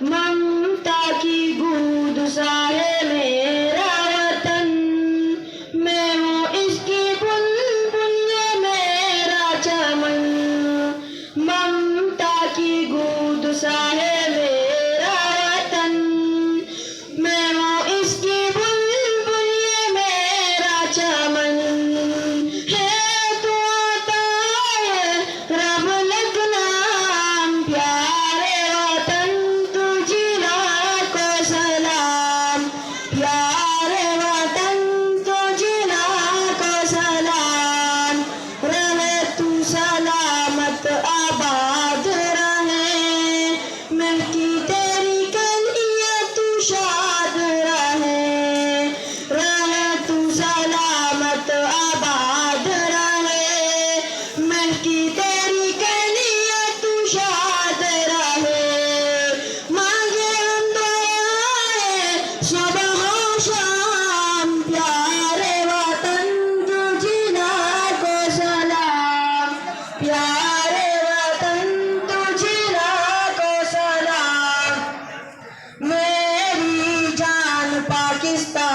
ममता की गूंज सा है मेरा वतन, मैं हूँ इसकी बुलबुल ये मेरा चमन। ममता की गूंज सा है मेरा वतन, मैं हूँ इसकी बुलबुल ये मेरा चमन। है तो आता है रब लगनाम, प्यारे वतन तुझी लाखों सलाम, प्यारे वतन तुझी लाखों सलाम। रहे तू सलामत आबाद रहे, महकी तेरी कलियां तू शाद रहे। रहे तू सलामत आबाद रहे, महकी तेरी कलियां तू शाद रहे। मांगे हम दुआएं सुबह शाम, प्यारे वतन तुझी लाखों सलाम, प्यारे वतन तुझी लाखों सलाम। मेरी जान पाकिस्तान